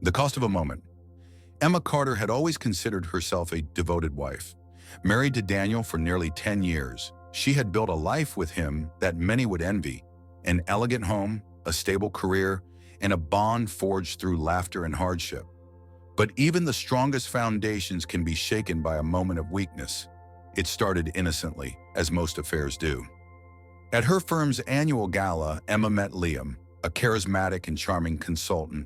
The cost of a moment. Emma Carter had always considered herself a devoted wife. Married to Daniel for nearly 10 years, she had built a life with him that many would envy. An elegant home, a stable career, and a bond forged through laughter and hardship. But even the strongest foundations can be shaken by a moment of weakness. It started innocently, as most affairs do. At her firm's annual gala, Emma met Liam, a charismatic and charming consultant.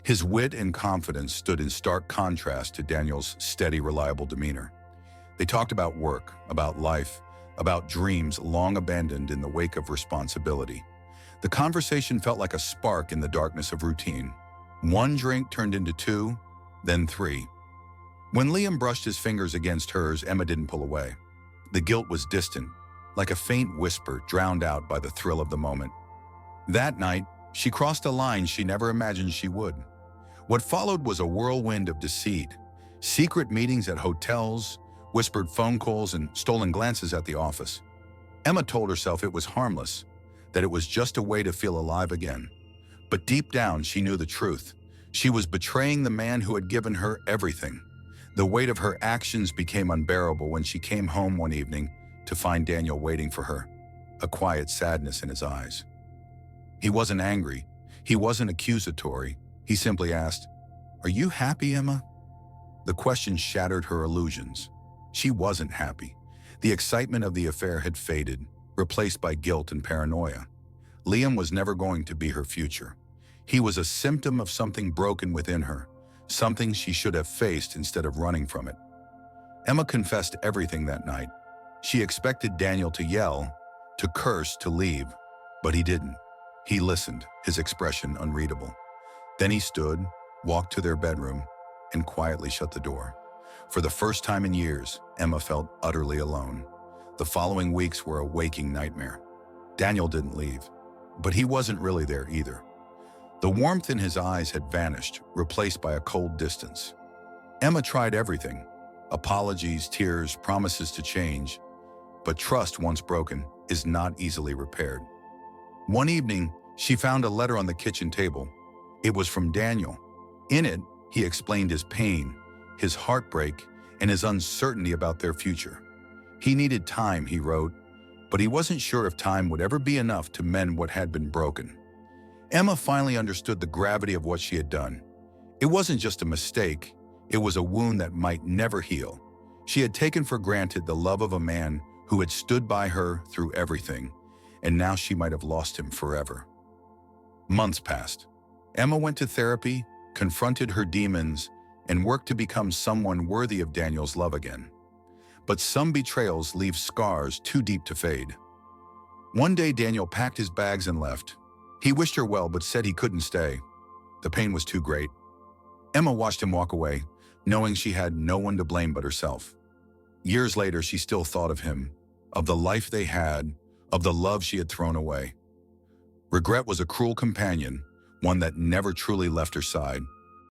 His wit and confidence stood in stark contrast to Daniel's steady, reliable demeanor. They talked about work, about life, about dreams long abandoned in the wake of responsibility. The conversation felt like a spark in the darkness of routine. One drink turned into two, then three. When Liam brushed his fingers against hers, Emma didn't pull away. The guilt was distant, like a faint whisper drowned out by the thrill of the moment. That night, she crossed a line she never imagined she would. What followed was a whirlwind of deceit, secret meetings at hotels, whispered phone calls, and stolen glances at the office. Emma told herself it was harmless, that it was just a way to feel alive again. But deep down, she knew the truth. She was betraying the man who had given her everything. The weight of her actions became unbearable when she came home one evening to find Daniel waiting for her, a quiet sadness in his eyes. He wasn't angry. He wasn't accusatory. He simply asked, "Are you happy, Emma?" The question shattered her illusions. She wasn't happy. The excitement of the affair had faded, replaced by guilt and paranoia. Liam was never going to be her future. He was a symptom of something broken within her, something she should have faced instead of running from it. Emma confessed everything that night. She expected Daniel to yell, to curse, to leave, but he didn't. He listened, his expression unreadable. Then he stood, walked to their bedroom, and quietly shut the door. For the first time in years, Emma felt utterly alone. The following weeks were a waking nightmare. Daniel didn't leave, but he wasn't really there either. The warmth in his eyes had vanished, replaced by a cold distance. Emma tried everything: apologies, tears, promises to change. But trust, once broken, is not easily repaired. One evening, she found a letter on the kitchen table. It was from Daniel. In it, he explained his pain, his heartbreak, and his uncertainty about their future. He needed time, he wrote, but he wasn't sure if time would ever be enough to mend what had been broken. Emma finally understood the gravity of what she had done. It wasn't just a mistake, it was a wound that might never heal. She had taken for granted the love of a man who had stood by her through everything, and now she might have lost him forever. Months passed. Emma went to therapy, confronted her demons, and worked to become someone worthy of Daniel's love again. But some betrayals leave scars too deep to fade. One day, Daniel packed his bags and left. He wished her well, but said he couldn't stay. The pain was too great. Emma watched him walk away, knowing she had no one to blame but herself. Years later, she still thought of him, of the life they had, of the love she had thrown away. Regret was a cruel companion, one that never truly left her side.